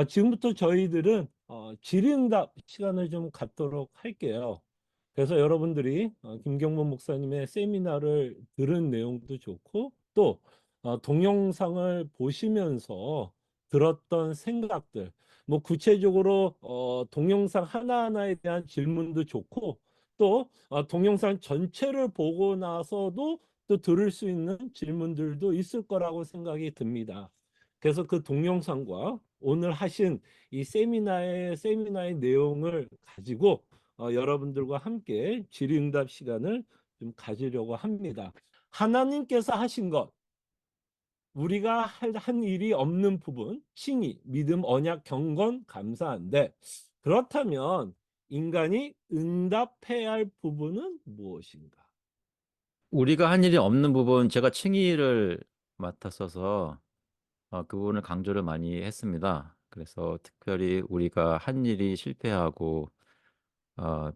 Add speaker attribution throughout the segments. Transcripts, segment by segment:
Speaker 1: 지금부터 저희들은 질의응답 시간을 좀 갖도록 할게요. 그래서 여러분들이 김경문 목사님의 세미나를 들은 내용도 좋고 또 동영상을 보시면서 들었던 생각들, 뭐 구체적으로 동영상 하나하나에 대한 질문도 좋고 또 동영상 전체를 보고 나서도 또 들을 수 있는 질문들도 있을 거라고 생각이 듭니다. 그래서 그 동영상과 오늘 하신 이 세미나의 내용을 가지고 여러분들과 함께 질의응답 시간을 좀 가지려고 합니다. 하나님께서 하신 것, 우리가 한 일이 없는 부분, 칭의, 믿음, 언약, 경건, 감사한데 그렇다면 인간이 응답해야 할 부분은 무엇인가?
Speaker 2: 우리가 한 일이 없는 부분, 제가 칭의를 맡았어서 그 부분을 강조를 많이 했습니다. 그래서 특별히 우리가 한 일이 실패하고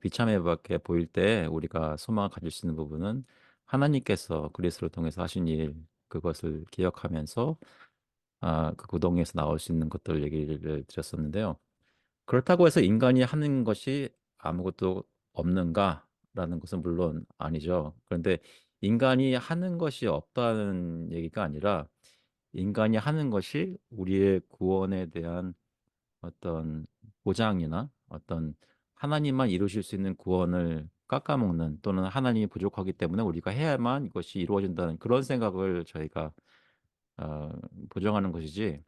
Speaker 2: 비참하게 보일 때 우리가 소망을 가질 수 있는 부분은 하나님께서 그리스도를 통해서 하신 일, 그것을 기억하면서 그 고동에서 나올 수 있는 것들 얘기를 드렸었는데요. 그렇다고 해서 인간이 하는 것이 아무것도 없는가라는 것은 물론 아니죠. 그런데 인간이 하는 것이 없다는 얘기가 아니라 인간이 하는 것이 우리의 구원에 대한 어떤 보장이나 어떤 하나님만 이루실 수 있는 구원을 깎아먹는, 또는 하나님이 부족하기 때문에 우리가 해야만 이것이 이루어진다는 그런 생각을 저희가 어, 부정하는 것이지,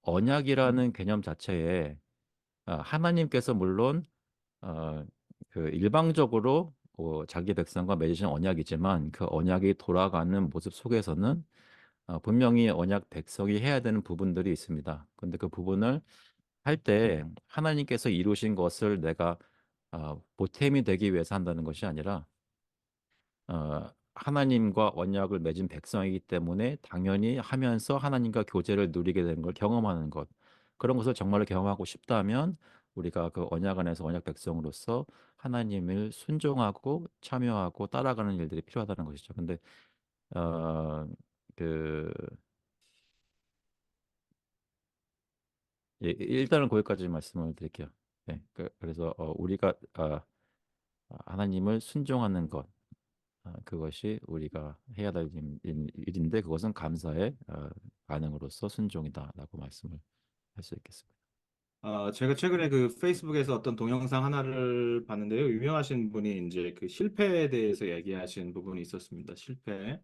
Speaker 2: 언약이라는 개념 자체에 하나님께서 물론 어, 그 일방적으로 자기 백성과 맺으신 언약이지만 그 언약이 돌아가는 모습 속에서는 분명히 언약 백성이 해야 되는 부분들이 있습니다. 근데 그 부분을 할 때 하나님께서 이루신 것을 내가 보탬이 되기 위해서 한다는 것이 아니라 하나님과 언약을 맺은 백성이기 때문에 당연히 하면서 하나님과 교제를 누리게 되는 걸 경험하는 것, 그런 것을 정말로 경험하고 싶다면 우리가 그 언약 안에서 언약 백성으로서 하나님을 순종하고 참여하고 따라가는 일들이 필요하다는 것이죠. 근데 어, 그 일단은 거기까지 말씀을 드릴게요. 네, 그래서 우리가 하나님을 순종하는 것, 그것이 우리가 해야 될 일인데, 그것은 감사의 반응으로서 순종이다라고 말씀을 할 수 있겠습니다.
Speaker 3: 제가 최근에 그 페이스북에서 어떤 동영상 하나를 봤는데요. 유명하신 분이 이제 그 실패에 대해서 얘기하신 부분이 있었습니다. 실패.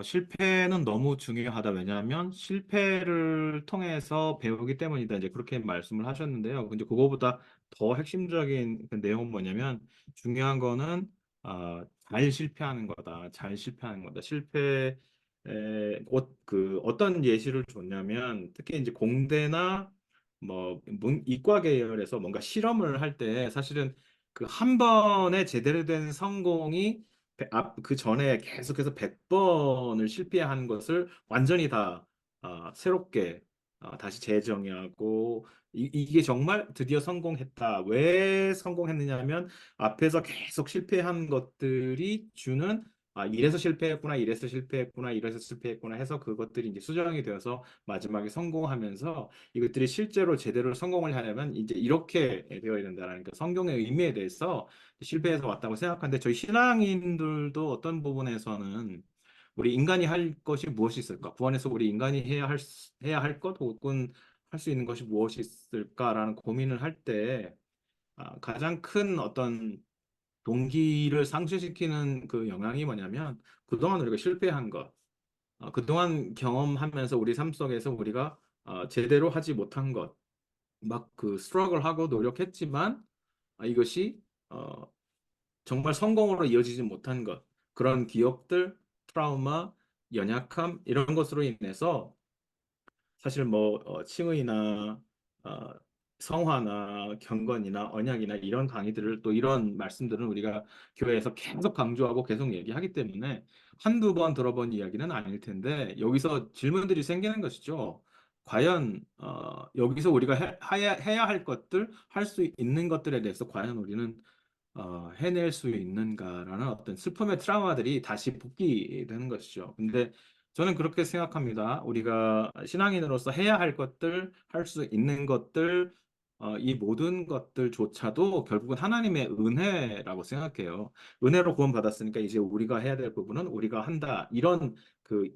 Speaker 3: 실패는 너무 중요하다. 왜냐하면 실패를 통해서 배우기 때문이다. 이제 그렇게 말씀을 하셨는데요. 근데 그거보다 더 핵심적인 그 내용은 뭐냐면 중요한 거는 잘 실패하는 거다. 잘 실패하는 거다. 그 어떤 예시를 줬냐면 특히 이제 공대나 뭐 이과 계열에서 뭔가 실험을 할 때 사실은 그 한 번에 제대로 된 성공이 그 전에 계속해서 100번을 실패한 것을 완전히 다 새롭게 다시 재정의하고 이게 정말 드디어 성공했다. 왜 성공했느냐면 앞에서 계속 실패한 것들이 주는 이래서 실패했구나, 이래서 실패했구나, 이래서 실패했구나 해서 그것들이 이제 수정이 되어서 마지막에 성공하면서 이것들이 실제로 제대로 성공을 하려면 이제 이렇게 되어야 된다라는 그 성경의 의미에 대해서 실패해서 왔다고 생각하는데 저희 신앙인들도 어떤 부분에서는 우리 인간이 할 것이 무엇이 있을까? 구원에서 우리 인간이 해야 할 것 혹은 할 수 있는 것이 무엇이 있을까라는 고민을 할 때 가장 큰 어떤 동기를 상실시키는 그 영향이 뭐냐면 그동안 우리가 실패한 것, 그동안 경험하면서 우리 삶 속에서 우리가 제대로 하지 못한 것, 막 그 스트러글하고 노력했지만 이것이 어, 정말 성공으로 이어지지 못한 것, 그런 기억들, 트라우마, 연약함 이런 것으로 인해서 사실 뭐 칭의나 어, 성화나 경건이나 언약이나 이런 강의들을 또 이런 말씀들은 우리가 교회에서 계속 강조하고 계속 얘기하기 때문에 한두 번 들어본 이야기는 아닐 텐데 여기서 질문들이 생기는 것이죠. 과연 여기서 우리가 해야 할 것들, 할 수 있는 것들에 대해서 과연 우리는 해낼 수 있는가라는 어떤 슬픔의 트라우마들이 다시 복귀되는 것이죠. 근데 저는 그렇게 생각합니다. 우리가 신앙인으로서 해야 할 것들, 할 수 있는 것들, 이 모든 것들조차도 결국은 하나님의 은혜라고 생각해요. 은혜로 구원받았으니까 이제 우리가 해야 될 부분은 우리가 한다. 이런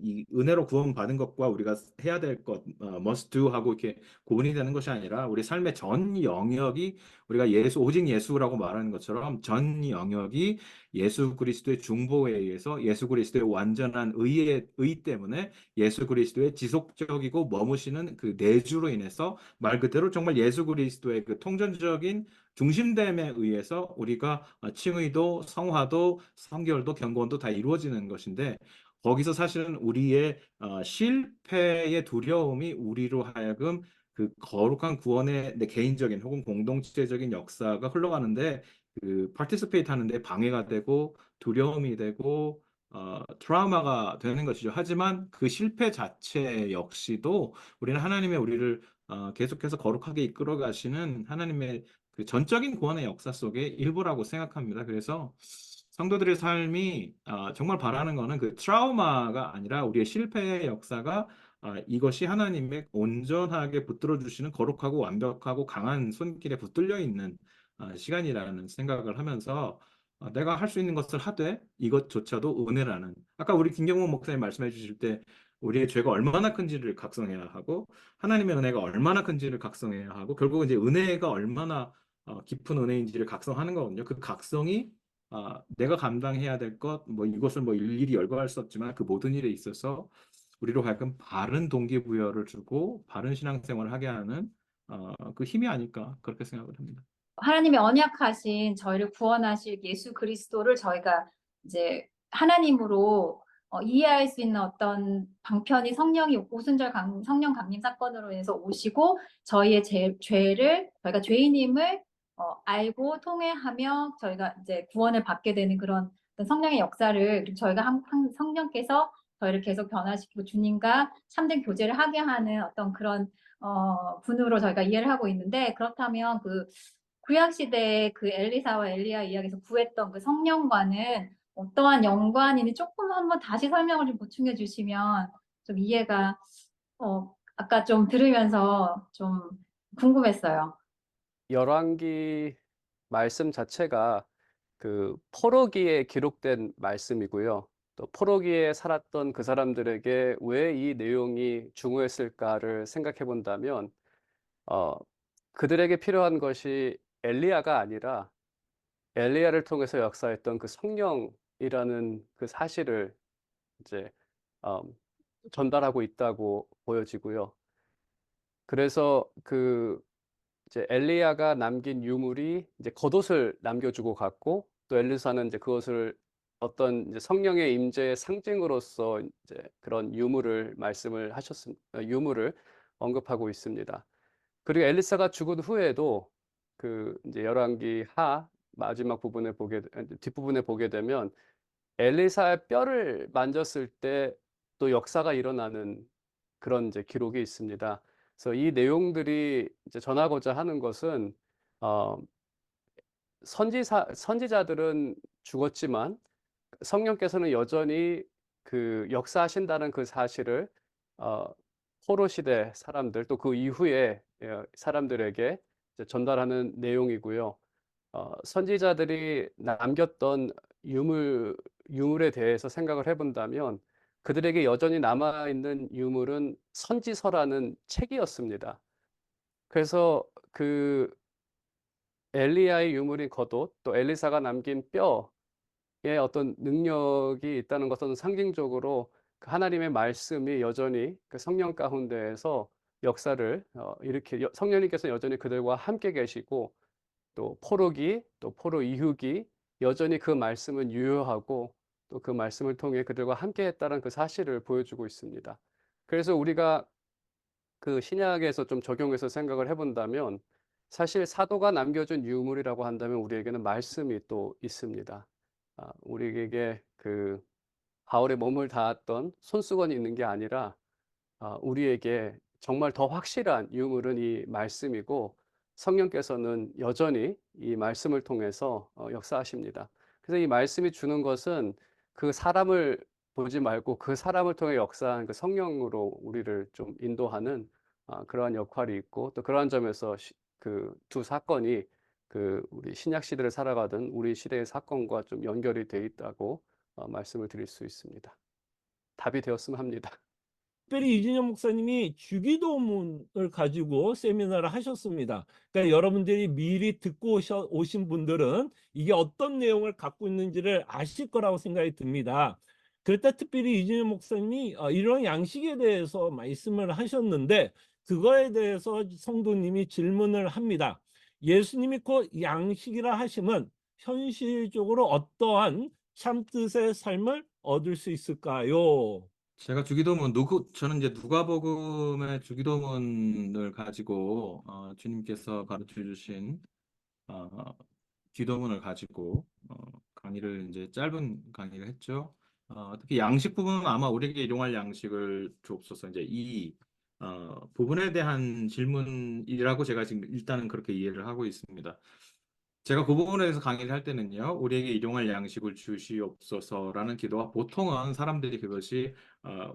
Speaker 3: 이 은혜로 구원받은 것과 우리가 해야 될 것, must do 하고 이렇게 구분이 되는 것이 아니라 우리 삶의 전 영역이 우리가 오직 예수라고 말하는 것처럼 전 영역이 예수 그리스도의 중보에 의해서 예수 그리스도의 완전한 의 때문에 예수 그리스도의 지속적이고 머무시는 그 내주로 인해서 말 그대로 정말 예수 그리스도의 그 통전적인 중심됨에 의해서 우리가 칭의도 성화도 성결도 경건도 다 이루어지는 것인데 거기서 사실은 우리의 실패의 두려움이 우리로 하여금 그 거룩한 구원의 내 개인적인 혹은 공동체적인 역사가 흘러가는데 그 participate 하는데 방해가 되고 두려움이 되고 트라우마가 되는 것이죠. 하지만 그 실패 자체 역시도 우리는 하나님의 우리를 계속해서 거룩하게 이끌어 가시는 하나님의 그 전적인 구원의 역사 속의 일부라고 생각합니다. 그래서 성도들의 삶이 정말 바라는 거는 그 트라우마가 아니라 우리의 실패의 역사가 이것이 하나님의 온전하게 붙들어 주시는 거룩하고 완벽하고 강한 손길에 붙들려 있는 시간이라는 생각을 하면서 내가 할 수 있는 것을 하되 이것조차도 은혜라는 아까 우리 김경호 목사님 말씀해 주실 때 우리의 죄가 얼마나 큰지를 각성해야 하고 하나님의 은혜가 얼마나 큰지를 각성해야 하고 결국은 이제 은혜가 얼마나 깊은 은혜인지를 각성하는 거거든요. 그 각성이 내가 감당해야 될 것, 뭐 이것을 뭐 일일이 열거할 수 없지만 그 모든 일에 있어서 우리로 하여금 바른 동기부여를 주고 바른 신앙생활을 하게 하는 그 힘이 아닐까 그렇게 생각을 합니다.
Speaker 4: 하나님의 언약하신 저희를 구원하실 예수 그리스도를 저희가 이제 하나님으로 이해할 수 있는 어떤 방편이 성령이 성령 강림 사건으로 인해서 오시고 저희의 죄를 저희가 죄인임을 알고 통회하며 저희가 이제 구원을 받게 되는 그런 어떤 성령의 역사를 저희가 성령께서 저희를 계속 변화시키고 주님과 참된 교제를 하게 하는 어떤 그런 분으로 저희가 이해를 하고 있는데 그렇다면 그 구약 시대의 그 엘리사와 엘리야 이야기에서 구했던 그 성령과는 어떠한 연관인지 조금 한번 다시 설명을 좀 보충해 주시면 좀 이해가 아까 좀 들으면서 좀 궁금했어요.
Speaker 5: 열왕기 말씀 자체가 그 포로기에 기록된 말씀이고요. 또 포로기에 살았던 그 사람들에게 왜 이 내용이 중요했을까를 생각해 본다면 그들에게 필요한 것이 엘리야가 아니라 엘리야를 통해서 역사했던 그 성령이라는 그 사실을 이제 어, 전달하고 있다고 보여지고요. 그래서 그 이제 엘리야가 남긴 유물이 이제 겉옷을 남겨주고 갔고 또 엘리사는 이제 그것을 어떤 이제 성령의 임재의 상징으로서 이제 그런 유물을 유물을 언급하고 있습니다. 그리고 엘리사가 죽은 후에도 그 이제 열왕기 하 마지막 부분에 뒷부분에 보게 되면 엘리사의 뼈를 만졌을 때 또 역사가 일어나는 그런 이제 기록이 있습니다. 그래서 이 내용들이 이제 전하고자 하는 것은 어, 선지자들은 죽었지만 성령께서는 여전히 그 역사하신다는 그 사실을 어, 포로 시대 사람들 또 그 이후에 사람들에게 이제 전달하는 내용이고요. 선지자들이 남겼던 유물에 대해서 생각을 해본다면 그들에게 여전히 남아있는 유물은 선지서라는 책이었습니다. 그래서 그 엘리야의 유물인 겉옷 또 엘리사가 남긴 뼈에 어떤 능력이 있다는 것은 상징적으로 그 하나님의 말씀이 여전히 그 성령 가운데에서 역사를 성령님께서 여전히 그들과 함께 계시고 또 포로기 또 포로 이후기 여전히 그 말씀은 유효하고 또 그 말씀을 통해 그들과 함께 했다는 그 사실을 보여주고 있습니다. 그래서 우리가 그 신약에서 좀 적용해서 생각을 해본다면 사실 사도가 남겨준 유물이라고 한다면 우리에게는 말씀이 또 있습니다. 우리에게 그 바울의 몸을 닿았던 손수건이 있는 게 아니라 우리에게 정말 더 확실한 유물은 이 말씀이고 성령께서는 여전히 이 말씀을 통해서 역사하십니다. 그래서 이 말씀이 주는 것은 그 사람을 보지 말고 그 사람을 통해 역사한 그 성령으로 우리를 좀 인도하는 그러한 역할이 있고, 또 그러한 점에서 그 두 사건이 그 우리 신약 시대를 살아가던 우리 시대의 사건과 좀 연결이 돼 있다고 말씀을 드릴 수 있습니다. 답이 되었으면 합니다.
Speaker 1: 특별히 이진영 목사님이 주기도문을 가지고 세미나를 하셨습니다. 그러니까 여러분들이 미리 듣고 오신 분들은 이게 어떤 내용을 갖고 있는지를 아실 거라고 생각이 듭니다. 그럴 때 특별히 이진영 목사님이 이런 양식에 대해서 말씀을 하셨는데, 그거에 대해서 성도님이 질문을 합니다. 예수님이 곧 양식이라 하시면 현실적으로 어떠한 참뜻의 삶을 얻을 수 있을까요?
Speaker 3: 제가 저는 이제 누가복음의 주기도문을 가지고 주님께서 가르쳐 주신 어, 기도문을 가지고 강의를 이제 짧은 강의를 했죠. 특히 양식 부분은 아마 우리에게 일용할 양식을 주옵소서, 이제 이 부분에 대한 질문이라고 제가 지금 일단은 그렇게 이해를 하고 있습니다. 제가 그 부분에 대해서 강의를 할 때는요, 우리에게 일용할 양식을 주시옵소서라는 기도가, 보통은 사람들이 그것이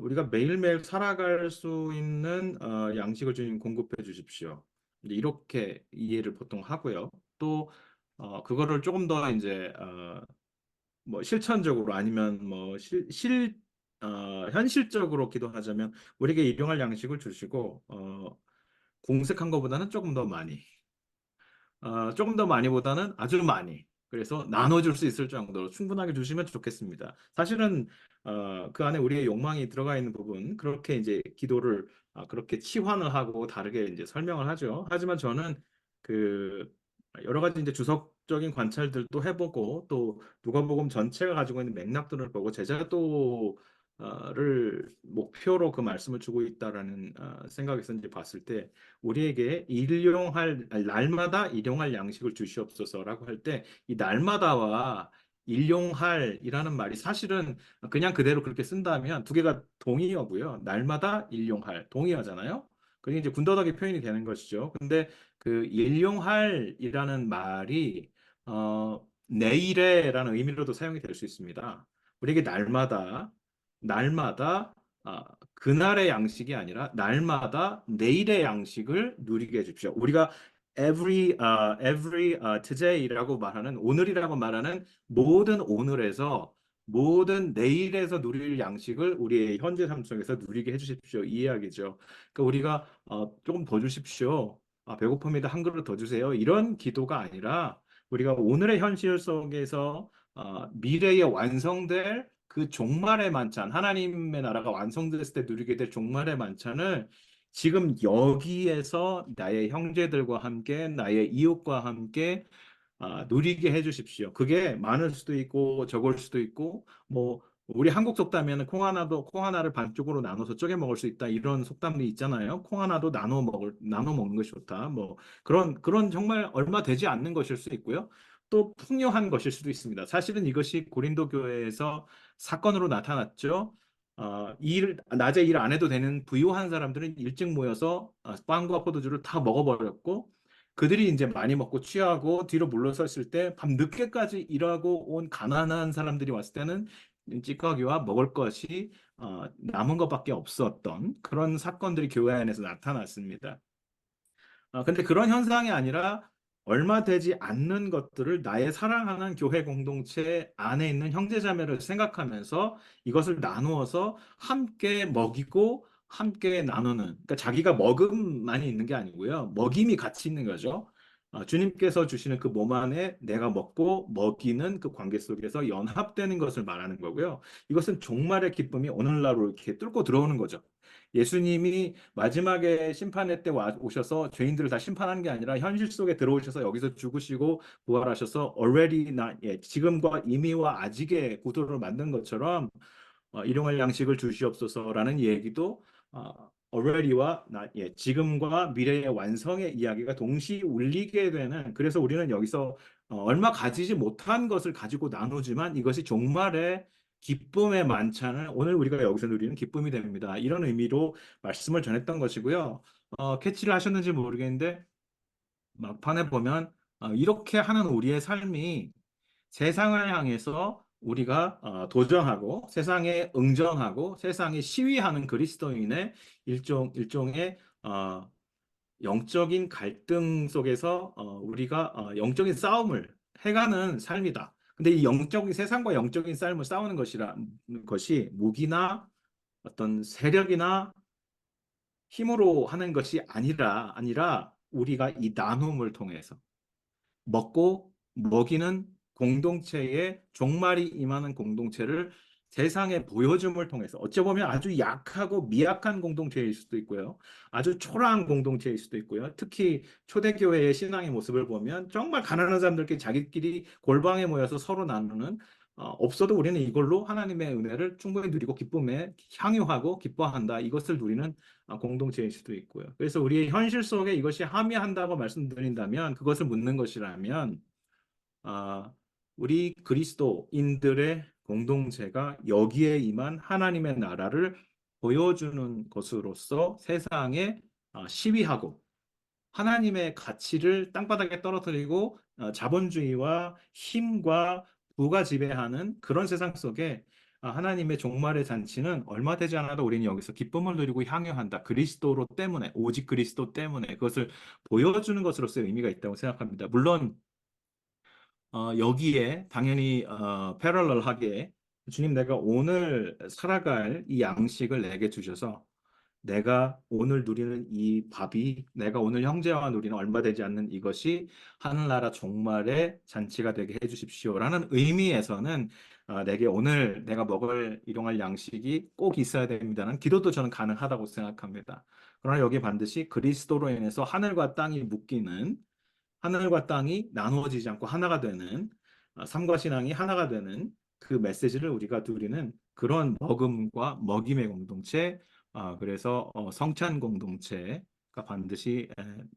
Speaker 3: 우리가 매일매일 살아갈 수 있는 양식을 주님 공급해 주십시오, 이제 이렇게 이해를 보통 하고요. 또 그거를 조금 더 이제 뭐 실천적으로, 아니면 뭐 현실적으로 기도하자면, 우리에게 일용할 양식을 주시고 공색한 것보다는 조금 더 많이보다는 아주 많이, 그래서 나눠줄 수 있을 정도로 충분하게 주시면 좋겠습니다. 사실은 그 안에 우리의 욕망이 들어가 있는 부분, 그렇게 이제 기도를 그렇게 치환을 하고 다르게 이제 설명을 하죠. 하지만 저는 그 여러 가지 이제 주석적인 관찰들도 해보고, 또 누가복음 전체가 가지고 있는 맥락들을 보고 제자도를 목표로 그 말씀을 주고 있다라는 생각에서 이제 봤을 때, 우리에게 날마다 일용할 양식을 주시옵소서라고 할 때, 이 날마다와 일용할이라는 말이 사실은 그냥 그대로 그렇게 쓴다면 두 개가 동의어고요. 날마다 일용할 동의어잖아요. 그게 이제 군더더기 표현이 되는 것이죠. 근데 그 일용할이라는 말이 내일에라는 의미로도 사용이 될 수 있습니다. 우리에게 날마다 그날의 양식이 아니라 날마다 내일의 양식을 누리게 해주십시오. 우리가 every today라고 말하는, 오늘이라고 말하는 모든 오늘에서, 모든 내일에서 누릴 양식을 우리의 현재 삶 속에서 누리게 해주십시오, 이 이야기죠. 그러니까 우리가 조금 더 주십시오, 배고픕니다, 한 그릇 더 주세요, 이런 기도가 아니라, 우리가 오늘의 현실 속에서 미래에 완성될 그 종말의 만찬, 하나님의 나라가 완성됐을 때 누리게 될 종말의 만찬을 지금 여기에서 나의 형제들과 함께, 나의 이웃과 함께 누리게 해주십시오. 그게 많을 수도 있고 적을 수도 있고, 뭐 우리 한국 속담에는 콩 하나를 반쪽으로 나눠서 쪼개 먹을 수 있다, 이런 속담이 있잖아요. 콩 하나도 나눠 먹는 것이 좋다, 뭐 그런 정말 얼마 되지 않는 것일 수 있고요. 또 풍요한 것일 수도 있습니다. 사실은 이것이 고린도 교회에서 사건으로 나타났죠. 낮에 일 안 해도 되는 부유한 사람들은 일찍 모여서 빵과 포도주를 다 먹어버렸고, 그들이 이제 많이 먹고 취하고 뒤로 물러섰을 때, 밤 늦게까지 일하고 온 가난한 사람들이 왔을 때는 찌꺼기와 먹을 것이 남은 것밖에 없었던 그런 사건들이 교회 안에서 나타났습니다. 근데 그런 현상이 아니라, 얼마 되지 않는 것들을 나의 사랑하는 교회 공동체 안에 있는 형제자매를 생각하면서 이것을 나누어서 함께 먹이고 함께 나누는, 그러니까 자기가 먹음만이 있는 게 아니고요, 먹임이 같이 있는 거죠. 주님께서 주시는 그 몸 안에 내가 먹고 먹이는 그 관계 속에서 연합되는 것을 말하는 거고요. 이것은 종말의 기쁨이 오늘날로 이렇게 뚫고 들어오는 거죠. 예수님이 마지막에 심판의 때 오셔서 죄인들을 다 심판하는 게 아니라, 현실 속에 들어오셔서 여기서 죽으시고 부활하셔서 지금과 이미와 아직의 구도를 만든 것처럼 일용할 양식을 주시옵소서라는 얘기도 already와 지금과 미래의 완성의 이야기가 동시 울리게 되는, 그래서 우리는 여기서 얼마 가지지 못한 것을 가지고 나누지만 이것이 종말의 기쁨의 만찬을 오늘 우리가 여기서 누리는 기쁨이 됩니다, 이런 의미로 말씀을 전했던 것이고요. 캐치를 하셨는지 모르겠는데, 막판에 보면 이렇게 하는 우리의 삶이 세상을 향해서 우리가 도전하고 세상에 응정하고 세상에 시위하는 그리스도인의 일종의 영적인 갈등 속에서 우리가 영적인 싸움을 해가는 삶이다. 근데 이 영적인 세상과 영적인 싸움을 싸우는 것이 무기나 어떤 세력이나 힘으로 하는 것이 아니라 우리가 이 나눔을 통해서 먹고 먹이는 공동체의 종말이 임하는 공동체를 세상에 보여줌을 통해서 어찌 보면 아주 약하고 미약한 공동체일 수도 있고요. 아주 초라한 공동체일 수도 있고요. 특히 초대교회의 신앙의 모습을 보면 정말 가난한 사람들끼리 자기끼리 골방에 모여서 서로 나누는 없어도 우리는 이걸로 하나님의 은혜를 충분히 누리고 기쁨에 향유하고 기뻐한다. 이것을 누리는 공동체일 수도 있고요. 그래서 우리의 현실 속에 이것이 함의한다고 말씀드린다면 그것을 묻는 것이라면 아, 우리 그리스도인들의 공동체가 여기에 임한 하나님의 나라를 보여주는 것으로서 세상에 시위하고 하나님의 가치를 땅바닥에 떨어뜨리고 자본주의와 힘과 부가 지배하는 그런 세상 속에 하나님의 종말의 잔치는 얼마 되지 않아도 우리는 여기서 기쁨을 누리고 향유한다. 그리스도로 때문에, 오직 그리스도 때문에 그것을 보여주는 것으로서의 의미가 있다고 생각합니다. 물론 여기에 당연히 패러럴하게 주님 내가 오늘 살아갈 이 양식을 내게 주셔서 내가 오늘 누리는 이 밥이 내가 오늘 형제와 누리는 얼마 되지 않는 이것이 하늘나라 종말의 잔치가 되게 해주십시오라는 의미에서는 내게 오늘 내가 먹을 일용할 양식이 꼭 있어야 됩니다는 기도도 저는 가능하다고 생각합니다. 그러나 여기 반드시 그리스도로 인해서 하늘과 땅이 묶이는 하늘과 땅이 나누어지지 않고 하나가 되는 삶과 신앙이 하나가 되는 그 메시지를 우리가 누리는 그런 먹음과 먹임의 공동체 그래서 성찬 공동체가 반드시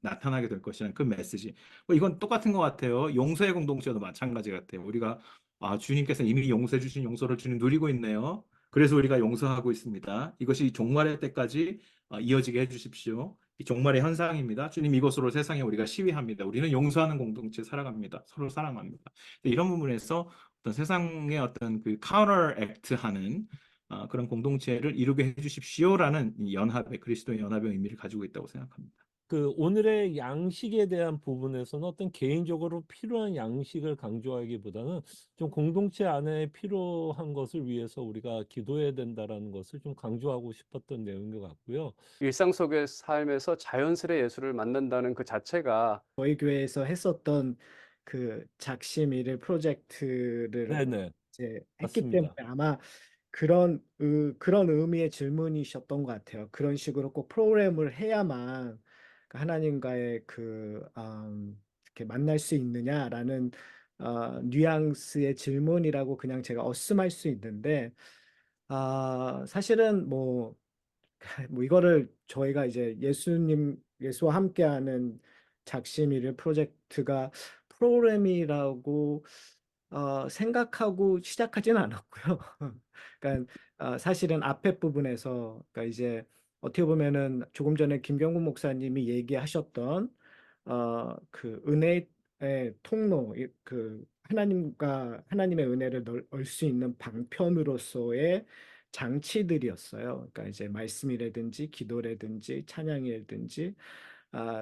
Speaker 3: 나타나게 될 것이라는 그 메시지. 이건 똑같은 것 같아요. 용서의 공동체도 마찬가지 같아요. 우리가 주님께서 이미 용서해 주신 용서를 주님 누리고 있네요. 그래서 우리가 용서하고 있습니다. 이것이 종말의 때까지 이어지게 해주십시오. 이 종말의 현상입니다. 주님 이것으로 세상에 우리가 시위합니다. 우리는 용서하는 공동체 살아갑니다. 서로 사랑합니다. 이런 부분에서 어떤 세상의 어떤 그 카운터 액트하는 그런 공동체를 이루게 해주십시오라는 이 연합의 그리스도의 연합의 의미를 가지고 있다고 생각합니다.
Speaker 1: 그 오늘의 양식에 대한 부분에서는 어떤 개인적으로 필요한 양식을 강조하기보다는 좀 공동체 안에 필요한 것을 위해서 우리가 기도해야 된다라는 것을 좀 강조하고 싶었던 내용인 것 같고요.
Speaker 5: 일상 속의 삶에서 자연스레 예수를 만난다는 그 자체가
Speaker 6: 저희 교회에서 했었던 그 작심일을 프로젝트를
Speaker 1: 네네,
Speaker 6: 이제 했기
Speaker 1: 맞습니다.
Speaker 6: 때문에 아마 그런 의미의 질문이셨던 것 같아요. 그런 식으로 꼭 프로그램을 해야만 그 하나님과의 이렇게 만날 수 있느냐라는 뉘앙스의 질문이라고 그냥 제가 어슴할 수 있는데 사실은 뭐 이거를 저희가 이제 예수와 함께하는 작심일을 프로젝트가 프로그램이라고 생각하고 시작하지는 않았고요. 그러니까 사실은 앞에 부분에서 그러니까 이제 어떻게 보면은 조금 전에 김경국 목사님이 얘기하셨던 그 은혜의 통로, 그 하나님의 은혜를 얻을 수 있는 방편으로서의 장치들이었어요. 그러니까 이제 말씀이라든지 기도라든지 찬양이라든지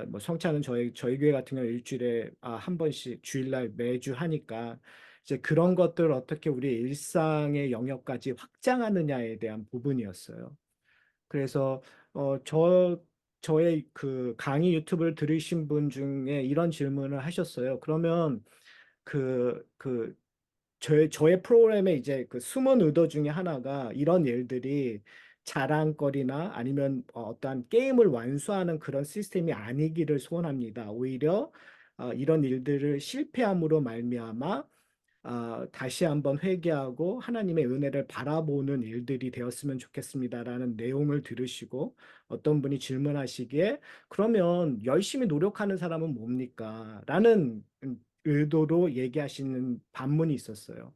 Speaker 6: 뭐 성찬은 저희 교회 같은 경우 일주일에 한 번씩 주일날 매주 하니까 이제 그런 것들을 어떻게 우리 일상의 영역까지 확장하느냐에 대한 부분이었어요. 그래서 저의 그 강의 유튜브를 들으신 분 중에 이런 질문을 하셨어요. 그러면 그 저의 프로그램에 이제 그 숨은 의도 중에 하나가 이런 일들이 자랑거리나 아니면 어떠한 게임을 완수하는 그런 시스템이 아니기를 소원합니다. 오히려 이런 일들을 실패함으로 말미암아 다시 한번 회개하고 하나님의 은혜를 바라보는 일들이 되었으면 좋겠습니다라는 내용을 들으시고 어떤 분이 질문하시기에 그러면 열심히 노력하는 사람은 뭡니까? 라는 의도로 얘기하시는 반문이 있었어요.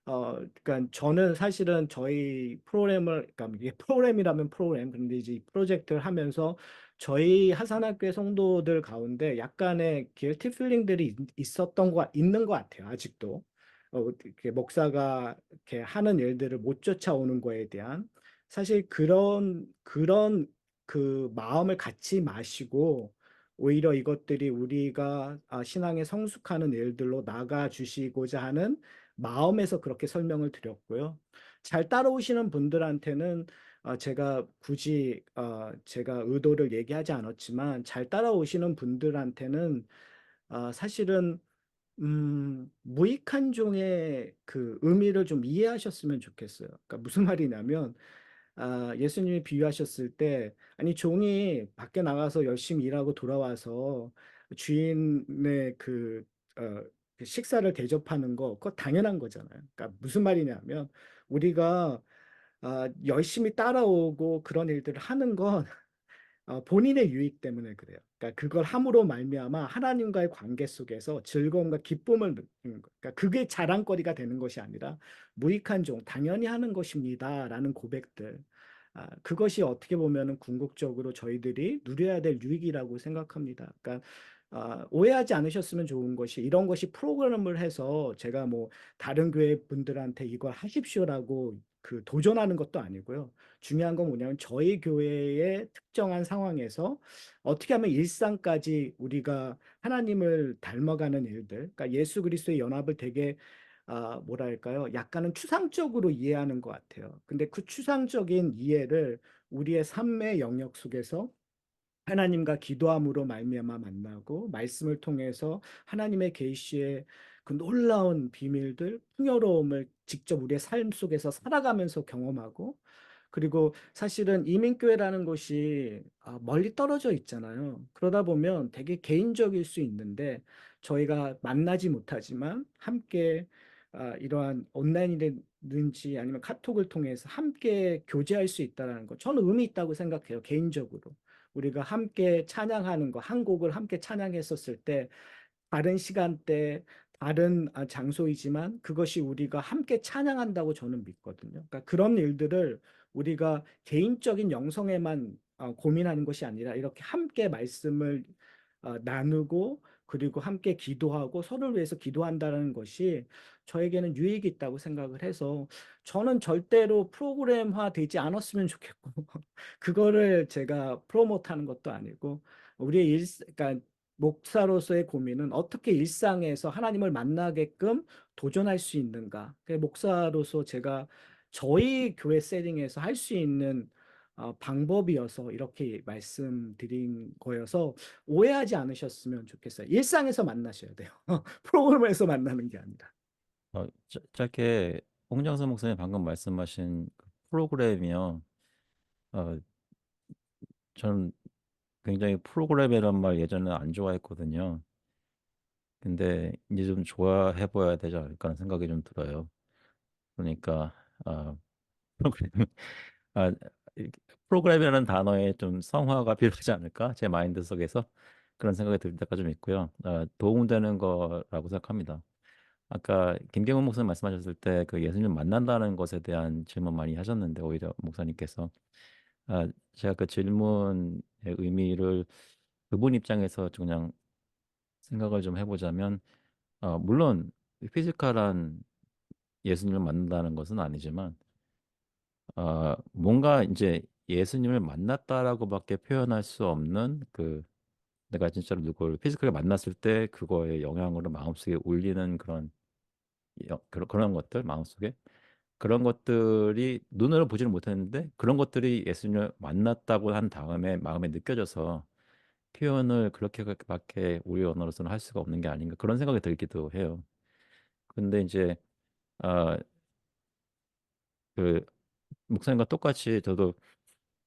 Speaker 6: 그러니까 저는 사실은 저희 그러니까 이게 프로그램이라면 프로그램, 근데 이제 이 프로젝트를 하면서 저희 하산학교의 성도들 가운데 약간의 길티 필링들이 있는 것 같아요, 아직도. 이렇게 목사가 이렇게 하는 일들을 못 쫓아오는 거에 대한 사실 그런 그 마음을 갖지 마시고 오히려 이것들이 우리가 신앙에 성숙하는 일들로 나가 주시고자 하는 마음에서 그렇게 설명을 드렸고요. 잘 따라오시는 분들한테는 제가 굳이 제가 의도를 얘기하지 않았지만 잘 따라오시는 분들한테는 사실은 무익한 종의 그 의미를 좀 이해하셨으면 좋겠어요. 그러니까 무슨 말이냐면 예수님이 비유하셨을 때 아니 종이 밖에 나가서 열심히 일하고 돌아와서 주인의 그 식사를 대접하는 거 그거 당연한 거잖아요. 그러니까 무슨 말이냐면 우리가 열심히 따라오고 그런 일들을 하는 건 본인의 유익 때문에 그래요. 그러니까 그걸 함으로 말미암아 하나님과의 관계 속에서 즐거움과 기쁨을 느끼는 것. 그러니까 그게 자랑거리가 되는 것이 아니라 무익한 종 당연히 하는 것입니다라는 고백들. 그것이 어떻게 보면은 궁극적으로 저희들이 누려야 될 유익이라고 생각합니다. 그러니까 오해하지 않으셨으면 좋은 것이 이런 것이 프로그램을 해서 제가 뭐 다른 교회 분들한테 이걸 하십시오라고 그 도전하는 것도 아니고요. 중요한 건 뭐냐면 저희 교회의 특정한 상황에서 어떻게 하면 일상까지 우리가 하나님을 닮아가는 일들, 그러니까 예수 그리스도의 연합을 되게 뭐랄까요? 약간은 추상적으로 이해하는 것 같아요. 근데 그 추상적인 이해를 우리의 삶의 영역 속에서 하나님과 기도함으로 말미암아 만나고 말씀을 통해서 하나님의 계시의 그 놀라운 비밀들, 풍요로움을 직접 우리의 삶 속에서 살아가면서 경험하고 그리고 사실은 이민교회라는 곳이 멀리 떨어져 있잖아요. 그러다 보면 되게 개인적일 수 있는데 저희가 만나지 못하지만 함께 이러한 온라인이든지 아니면 카톡을 통해서 함께 교제할 수 있다는 거 저는 의미 있다고 생각해요. 개인적으로. 우리가 함께 찬양하는 거, 한 곡을 함께 찬양했었을 때 다른 시간대, 다른 장소이지만 그것이 우리가 함께 찬양한다고 저는 믿거든요. 그러니까 그런 일들을 우리가 개인적인 영성에만 고민하는 것이 아니라 이렇게 함께 말씀을 나누고 그리고 함께 기도하고 서로를 위해서 기도한다는 것이 저에게는 유익이 있다고 생각을 해서 저는 절대로 프로그램화 되지 않았으면 좋겠고 그거를 제가 프로모트하는 것도 아니고 우리의 그러니까 목사로서의 고민은 어떻게 일상에서 하나님을 만나게끔 도전할 수 있는가. 목사로서 제가 저희 교회 세팅에서 할 수 있는 방법이어서 이렇게 말씀드린 거여서 오해하지 않으셨으면 좋겠어요. 일상에서 만나셔야 돼요. 프로그램에서 만나는 게 아니라.
Speaker 2: 짧게 홍정선 목사님 방금 말씀하신 그 프로그램이요. 어, 저는 굉장히 프로그램이란 말 예전에 안 좋아했거든요. 근데 이제 좀 좋아해 보여야 되지 않을까 하는 생각이 좀 들어요. 그러니까 프로그램 아, 프로그램이라는 단어에 좀 성화가 필요하지 않을까? 제 마인드 속에서 그런 생각이 들 때가 좀 있고요. 도움되는 거라고 생각합니다. 아까 김경훈 목사님 말씀하셨을 때 그 예수님 만난다는 것에 대한 질문 많이 하셨는데 오히려 목사님께서 제가 그 질문의 의미를 그분 입장에서 그냥 생각을 좀 해보자면 물론 피지컬한 예수님을 만난다는 것은 아니지만 뭔가 이제 예수님을 만났다라고밖에 표현할 수 없는 그 내가 진짜로 누구를 피지컬하게 만났을 때 그거의 영향으로 마음속에 울리는 그런 것들 마음속에 그런 것들이 눈으로 보지는 못했는데 그런 것들이 예수님을 만났다고 한 다음에 마음에 느껴져서 표현을 그렇게밖에 우리 언어로서는 할 수가 없는 게 아닌가 그런 생각이 들기도 해요. 근데 이제 어, 그 목사님과 똑같이 저도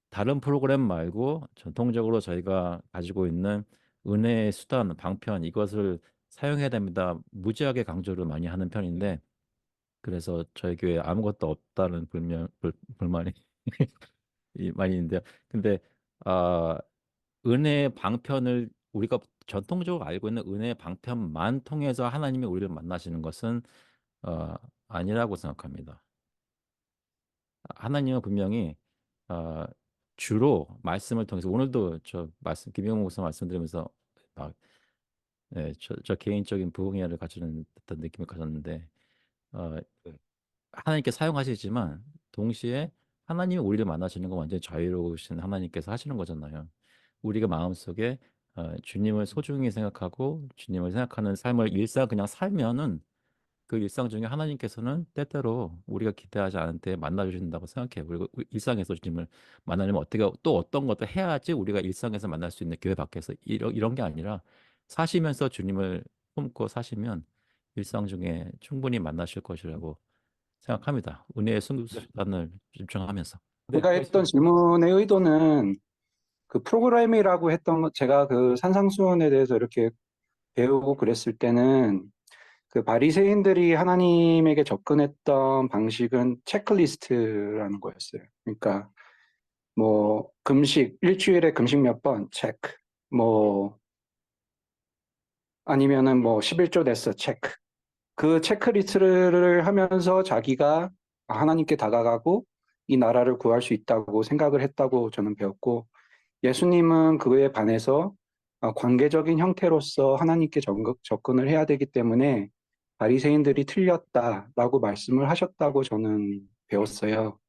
Speaker 2: 다른 프로그램 말고 전통적으로 저희가 가지고 있는 은혜의 수단, 방편 이것을 사용해야 됩니다. 무지하게 강조를 많이 하는 편인데 그래서 저희 교회에 아무것도 없다는 불만이 많이 있는데요. 근데 아, 은혜의 방편을 우리가 전통적으로 알고 있는 은혜의 방편만 통해서 하나님이 우리를 만나시는 것은 어, 아니라고 생각합니다. 하나님은 분명히 어, 주로 말씀을 통해서 오늘도 저 말씀 김영호 목사 말씀드리면서 막 저 개인적인 부흥회를 가지는 듯한 느낌을 가졌는데 어,
Speaker 1: 네.
Speaker 2: 하나님께 사용하시지만 동시에 하나님이 우리를 만나시는 건 완전히 자유로우신 하나님께서 하시는 거잖아요. 우리가 마음속에 주님을 소중히 생각하고 주님을 생각하는 삶을 일상 그냥 살면은 그 일상 중에 하나님께서는 때때로 우리가 기대하지 않은 때 만나 주신다고 생각해요. 그리고 일상에서 주님을 만나려면 어떻게 또 어떤 것도 해야지 우리가 일상에서 만날 수 있는 교회 밖에서 이런 게 아니라 사시면서 주님을 품고 사시면 일상 중에 충분히 만나실 것이라고 생각합니다. 은혜의
Speaker 1: 네.
Speaker 2: 순간을 집중하면서.
Speaker 1: 네,
Speaker 7: 제가 했던
Speaker 1: 말씀하세요.
Speaker 7: 질문의 의도는 그 프로그램이라고 했던 것, 제가 그 산상수훈에 대해서 이렇게 배우고 그랬을 때는 그 바리새인들이 하나님에게 접근했던 방식은 체크리스트라는 거였어요. 그러니까 뭐 금식, 일주일에 금식 몇 번 체크, 뭐 아니면은 뭐 11조 됐어 체크. 그 체크리스트를 하면서 자기가 하나님께 다가가고 이 나라를 구할 수 있다고 생각을 했다고 저는 배웠고, 예수님은 그에 반해서 관계적인 형태로서 하나님께 접근을 해야 되기 때문에 바리새인들이 틀렸다라고 말씀을 하셨다고 저는 배웠어요.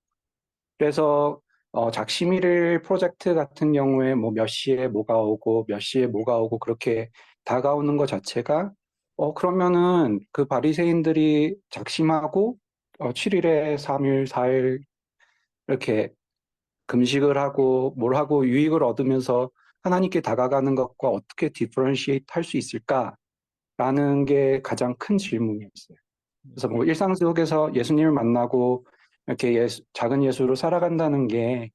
Speaker 7: 그래서 작심일일 프로젝트 같은 경우에 뭐 몇 시에 뭐가 오고 몇 시에 뭐가 오고 그렇게 다가오는 것 자체가 그러면은 그 바리새인들이 작심하고 7일에 3일, 4일 이렇게 금식을 하고 뭘 하고 유익을 얻으면서 하나님께 다가가는 것과 어떻게 디퍼런시에이트 할 수 있을까라는 게 가장 큰 질문이었어요. 그래서 뭐 일상 속에서 예수님을 만나고 이렇게 작은 예수로 살아간다는 게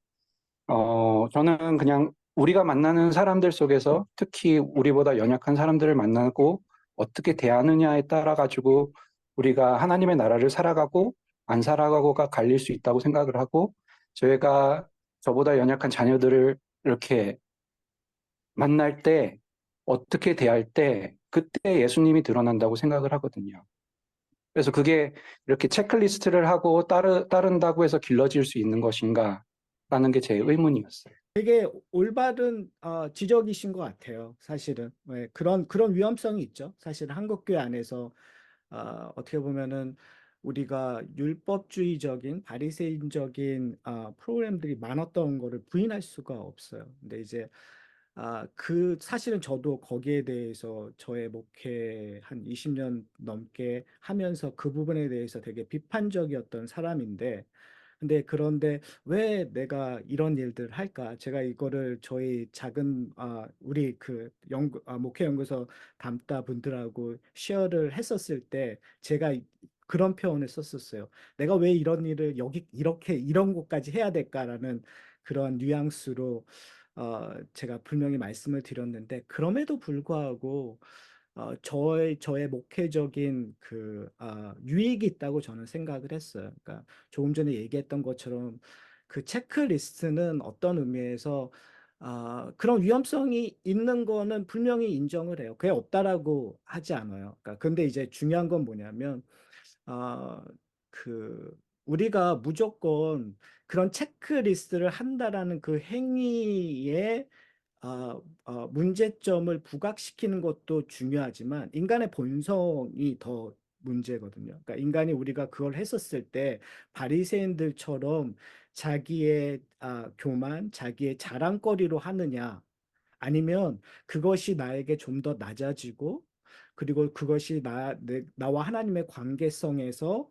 Speaker 7: 저는 그냥 우리가 만나는 사람들 속에서 특히 우리보다 연약한 사람들을 만나고 어떻게 대하느냐에 따라 가지고 우리가 하나님의 나라를 살아가고 안 살아가고가 갈릴 수 있다고 생각을 하고, 저희가 저보다 연약한 자녀들을 이렇게 만날 때 어떻게 대할 때 그때 예수님이 드러난다고 생각을 하거든요. 그래서 그게 이렇게 체크리스트를 하고 따른다고 해서 길러질 수 있는 것인가 라는 게 제 의문이었어요.
Speaker 6: 되게 올바른 지적이신 것 같아요. 사실은 네, 그런 위험성이 있죠. 사실 한국교회 안에서 어떻게 보면은 우리가 율법주의적인 바리새인적인 프로그램들이 많았던 거를 부인할 수가 없어요. 근데 이제 그 사실은 저도 거기에 대해서 저의 목회 한 20년 넘게 하면서 그 부분에 대해서 되게 비판적이었던 사람인데, 그런데 왜 내가 이런 일들을 할까? 제가 이거를 저희 작은 우리 그 목회 연구소 담다 분들하고 쉐어를 했었을 때 제가 그런 표현을 썼었어요. 내가 왜 이런 일을 여기 이렇게 이런 곳까지 해야 될까라는 그런 뉘앙스로 제가 분명히 말씀을 드렸는데, 그럼에도 불구하고 저의 목회적인 유익이 있다고 저는 생각을 했어요. 그러니까 조금 전에 얘기했던 것처럼 그 체크리스트는 어떤 의미에서 그런 위험성이 있는 거는 분명히 인정을 해요. 그게 없다라고 하지 않아요. 그러니까 근데 이제 중요한 건 뭐냐면 아, 우리가 무조건 그런 체크리스트를 한다라는 그 행위에 문제점을 부각시키는 것도 중요하지만 인간의 본성이 더 문제거든요. 그러니까 인간이 우리가 그걸 했었을 때 바리새인들처럼 자기의 교만, 자기의 자랑거리로 하느냐, 아니면 그것이 나에게 좀 더 낮아지고 그리고 그것이 나와 하나님의 관계성에서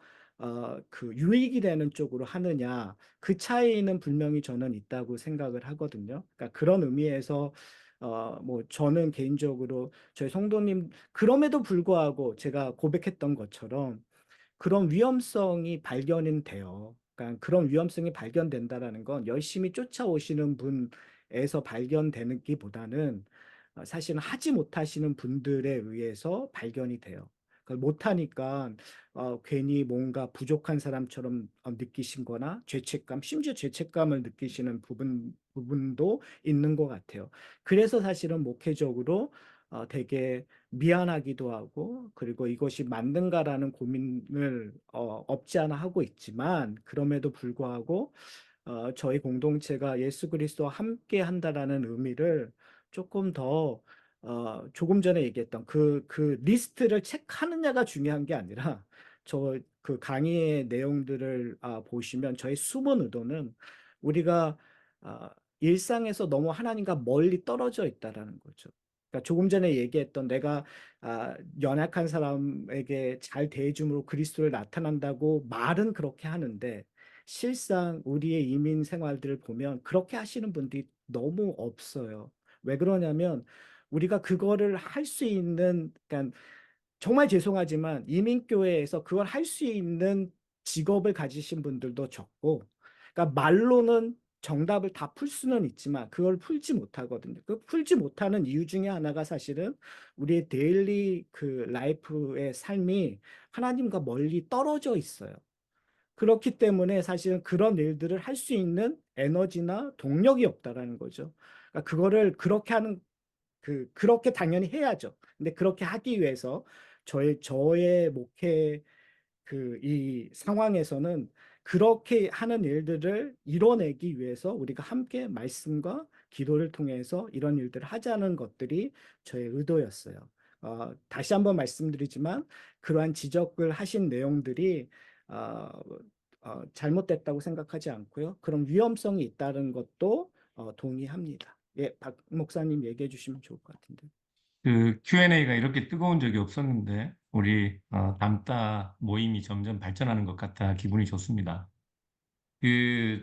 Speaker 6: 유익이 되는 쪽으로 하느냐, 그 차이는 분명히 저는 있다고 생각을 하거든요. 그러니까 그런 의미에서 뭐 저는 개인적으로 저희 성도님 그럼에도 불구하고 제가 고백했던 것처럼 그런 위험성이 발견은 돼요. 그러니까 그런 위험성이 발견된다라는 건 열심히 쫓아오시는 분에서 발견되기보다는 사실은 하지 못하시는 분들에 의해서 발견이 돼요. 그걸 못하니까 괜히 뭔가 부족한 사람처럼 느끼신 거나 죄책감, 심지어 죄책감을 느끼시는 부분도 있는 것 같아요. 그래서 사실은 목회적으로 되게 미안하기도 하고, 그리고 이것이 맞는가라는 고민을 없지 않아 하고 있지만, 그럼에도 불구하고 저희 공동체가 예수 그리스도와 함께 한다라는 의미를 조금 더 조금 전에 얘기했던 그 리스트를 체크하느냐가 중요한 게 아니라 그 강의의 내용들을 보시면 저의 숨은 의도는 우리가 일상에서 너무 하나님과 멀리 떨어져 있다라는 거죠. 그러니까 조금 전에 얘기했던 내가 연약한 사람에게 잘 대해줌으로 그리스도를 나타난다고 말은 그렇게 하는데 실상 우리의 이민 생활들을 보면 그렇게 하시는 분들이 너무 없어요. 왜 그러냐면 우리가 그거를 할 수 있는, 그러니까 정말 죄송하지만 이민교회에서 그걸 할 수 있는 직업을 가지신 분들도 적고, 그러니까 말로는 정답을 다 풀 수는 있지만 그걸 풀지 못하거든요. 그 풀지 못하는 이유 중에 하나가 사실은 우리의 데일리 그 라이프의 삶이 하나님과 멀리 떨어져 있어요. 그렇기 때문에 사실은 그런 일들을 할 수 있는 에너지나 동력이 없다라는 거죠. 그러니까 그거를 그렇게 하는 그렇게 당연히 해야죠. 근데 그렇게 하기 위해서 저의 목회 이 상황에서는 그렇게 하는 일들을 이뤄내기 위해서 우리가 함께 말씀과 기도를 통해서 이런 일들을 하자는 것들이 저의 의도였어요. 다시 한번 말씀드리지만 그러한 지적을 하신 내용들이 어, 잘못됐다고 생각하지 않고요. 그런 위험성이 있다는 것도 동의합니다. 예, 박 목사님 얘기해 주시면 좋을 것 같은데.
Speaker 8: 그 Q&A가 이렇게 뜨거운 적이 없었는데 우리 담다 모임이 점점 발전하는 것 같아 기분이 좋습니다.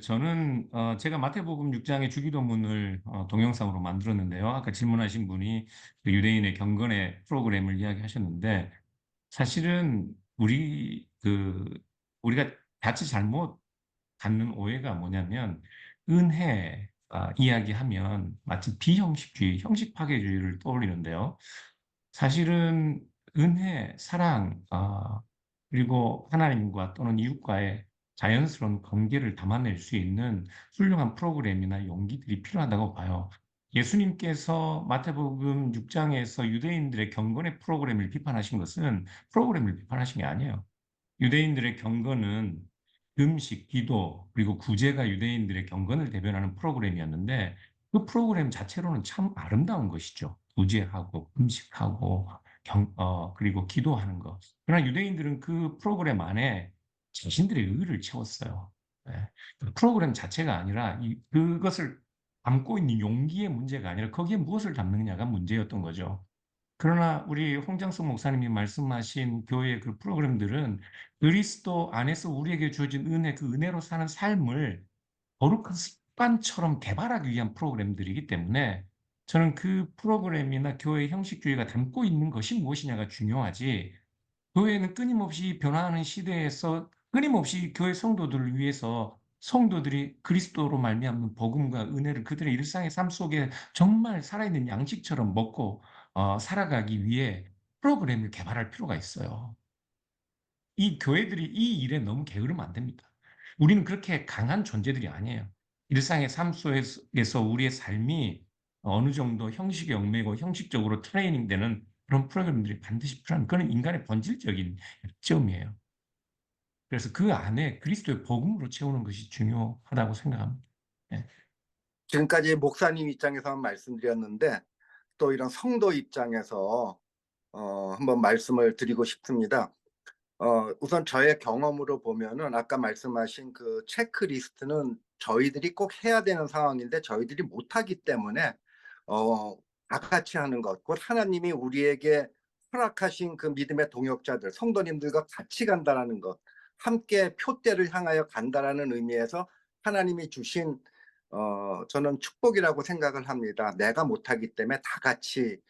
Speaker 8: 저는 제가 마태복음 6장의 주기도문을 동영상으로 만들었는데요. 아까 질문하신 분이 그 유대인의 경건의 프로그램을 이야기하셨는데 사실은 우리가 같이 잘못 갖는 오해가 뭐냐면 은혜 이야기하면 마치 비형식주의, 형식 파괴주의를 떠올리는데요. 사실은 은혜, 사랑, 그리고 하나님과 또는 이웃과의 자연스러운 관계를 담아낼 수 있는 훌륭한 프로그램이나 용기들이 필요하다고 봐요. 예수님께서 마태복음 6장에서 유대인들의 경건의 프로그램을 비판하신 것은 프로그램을 비판하신 게 아니에요. 유대인들의 경건은 음식, 기도, 그리고 구제가 유대인들의 경건을 대변하는 프로그램이었는데 그 프로그램 자체로는 참 아름다운 것이죠. 구제하고 음식하고 그리고 기도하는 것. 그러나 유대인들은 그 프로그램 안에 자신들의 의를 채웠어요. 네. 그 프로그램 자체가 아니라 그것을 담고 있는 용기의 문제가 아니라 거기에 무엇을 담느냐가 문제였던 거죠. 그러나 우리 홍장성 목사님이 말씀하신 교회의 그 프로그램들은 그리스도 안에서 우리에게 주어진 은혜, 그 은혜로 사는 삶을 거룩한 습관처럼 개발하기 위한 프로그램들이기 때문에 저는 그 프로그램이나 교회의 형식주의가 담고 있는 것이 무엇이냐가 중요하지, 교회는 끊임없이 변화하는 시대에서 끊임없이 교회 성도들을 위해서 성도들이 그리스도로 말미암는 복음과 은혜를 그들의 일상의 삶 속에 정말 살아있는 양식처럼 먹고 살아가기 위해 프로그램을 개발할 필요가 있어요. 이 교회들이 이 일에 너무 게으르면 안 됩니다. 우리는 그렇게 강한 존재들이 아니에요. 일상의 삶 속에서 우리의 삶이 어느 정도 형식에 얽매고 형식적으로 트레이닝되는 그런 프로그램들이 반드시 필요한, 그런 인간의 본질적인 약점이에요. 그래서 그 안에 그리스도의 복음으로 채우는 것이 중요하다고 생각합니다. 네.
Speaker 9: 지금까지 목사님 입장에서만 말씀드렸는데 또 이런 성도 입장에서 한번 말씀을 드리고 싶습니다. 우선 저의 경험으로 보면은 아까 말씀하신 그 체크리스트는 저희들이 꼭 해야 되는 상황인데 저희들이 못하기 때문에 다 같이 하는 것, 곧 하나님이 우리에게 허락하신 그 믿음의 동역자들, 성도님들과 같이 간다라는 것, 함께 표대를 향하여 간다라는 의미에서 하나님이 주신 저는 축복이라고 생각을 합니다. 내가 못하기 때문에 다 같이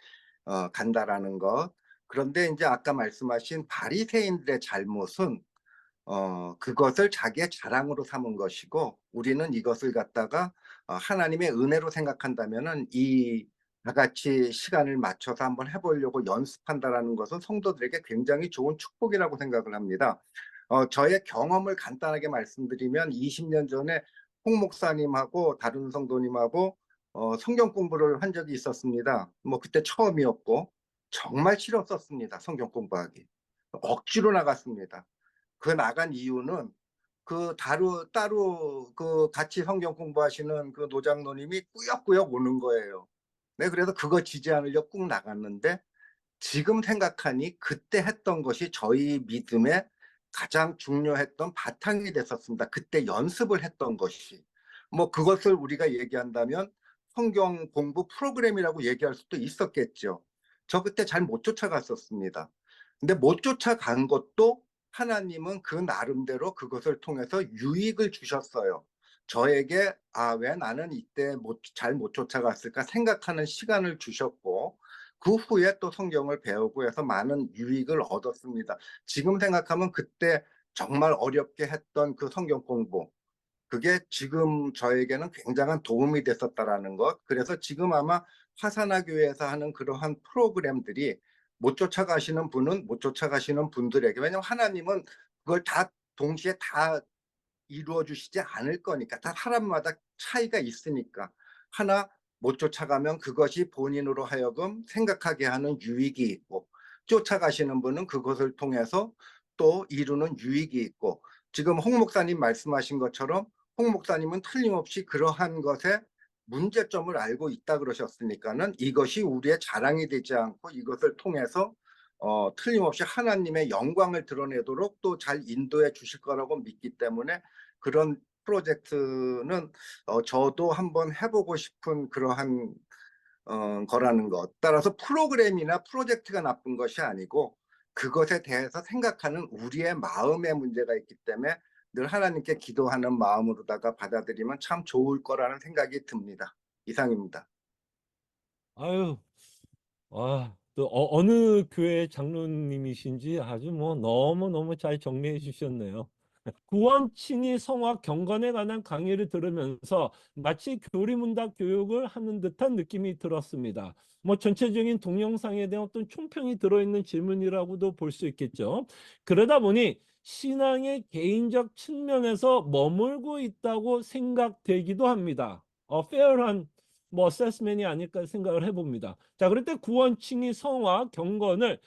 Speaker 9: 간다라는 것. 그런데 이제 아까 말씀하신 바리새인들의 잘못은 그것을 자기의 자랑으로 삼은 것이고, 우리는 이것을 갖다가 하나님의 은혜로 생각한다면은 다 같이 시간을 맞춰서 한번 해보려고 연습한다라는 것은 성도들에게 굉장히 좋은 축복이라고 생각을 합니다. 저의 경험을 간단하게 말씀드리면 20년 전에 홍 목사님하고 다른 성도님하고 성경 공부를 한 적이 있었습니다. 뭐 그때 처음이었고 정말 싫었었습니다. 성경 공부하기. 억지로 나갔습니다. 그 나간 이유는 그 따로 그 같이 성경 공부하시는 그 노장노님이 꾸역꾸역 오는 거예요. 네, 그래서 그거 지지 않으려고 꾹 나갔는데 지금 생각하니 그때 했던 것이 저희 믿음의 가장 중요했던 바탕이 됐었습니다. 그때 연습을 했던 것이. 뭐 그것을 우리가 얘기한다면 성경 공부 프로그램이라고 얘기할 수도 있었겠죠. 저 그때 잘 못 쫓아갔었습니다. 근데 못 쫓아간 것도 하나님은 그 나름대로 그것을 통해서 유익을 주셨어요. 저에게 왜 나는 이때 잘 못 쫓아갔을까 생각하는 시간을 주셨고, 그 후에 또 성경을 배우고 해서 많은 유익을 얻었습니다. 지금 생각하면 그때 정말 어렵게 했던 그 성경 공부, 그게 지금 저에게는 굉장한 도움이 됐었다라는 것. 그래서 지금 아마 화사나 교회에서 하는 그러한 프로그램들이 못 쫓아가시는 분은 못 쫓아가시는 분들에게, 왜냐하면 하나님은 그걸 다 동시에 다 이루어 주시지 않을 거니까, 다 사람마다 차이가 있으니까, 하나 못 쫓아가면 그것이 본인으로 하여금 생각하게 하는 유익이 있고, 쫓아가시는 분은 그것을 통해서 또 이루는 유익이 있고, 지금 홍 목사님 말씀하신 것처럼 홍 목사님은 틀림없이 그러한 것에 문제점을 알고 있다 그러셨으니까는 이것이 우리의 자랑이 되지 않고 이것을 통해서 틀림없이 하나님의 영광을 드러내도록 또 잘 인도해 주실 거라고 믿기 때문에, 그런 프로젝트는 저도 한번 해보고 싶은 그러한 거라는 것. 따라서 프로그램이나 프로젝트가 나쁜 것이 아니고 그것에 대해서 생각하는 우리의 마음의 문제가 있기 때문에 늘 하나님께 기도하는 마음으로다가 받아들이면 참 좋을 거라는 생각이 듭니다. 이상입니다.
Speaker 1: 아유, 또 어느 교회 장로님이신지 아주 뭐 너무너무 잘 정리해 주셨네요. 구원친이 성화 경건에 관한 강의를 들으면서 마치 교리문답 교육을 하는 듯한 느낌이 들었습니다. 뭐 전체적인 동영상에 대한 어떤 총평이 들어있는 질문이라고도 볼 수 있겠죠. 그러다 보니 신앙의 개인적 측면에서 머물고 있다고 생각되기도 합니다. 페어한 뭐 어세스멘이 아닐까 생각을 해봅니다. 자, 그럴 때 구원칭의 성화 경건을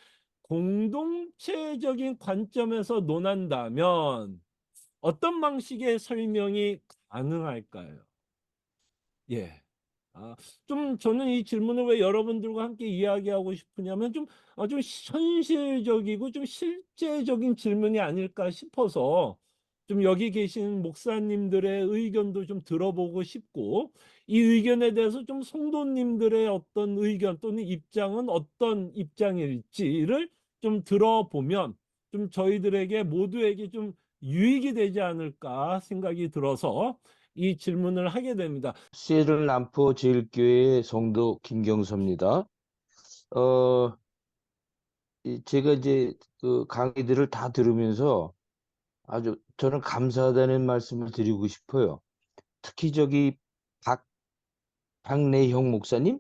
Speaker 1: 공동체적인 관점에서 논한다면 어떤 방식의 설명이 가능할까요? 예. 좀 저는 이 질문을 왜 여러분들과 함께 이야기하고 싶으냐면 좀 현실적이고 좀 실제적인 질문이 아닐까 싶어서 좀 여기 계신 목사님들의 의견도 좀 들어보고 싶고, 이 의견에 대해서 좀 성도님들의 어떤 의견 또는 입장은 어떤 입장일지를 좀 들어보면 좀 저희들에게 모두에게 좀 유익이 되지 않을까 생각이 들어서 이 질문을 하게 됩니다.
Speaker 10: 시애틀 남포 제일교회 성도 김경서입니다. 제가 이제 그 강의들을 다 들으면서 아주 저는 감사하다는 말씀을 드리고 싶어요. 특히 저기 박내형 목사님?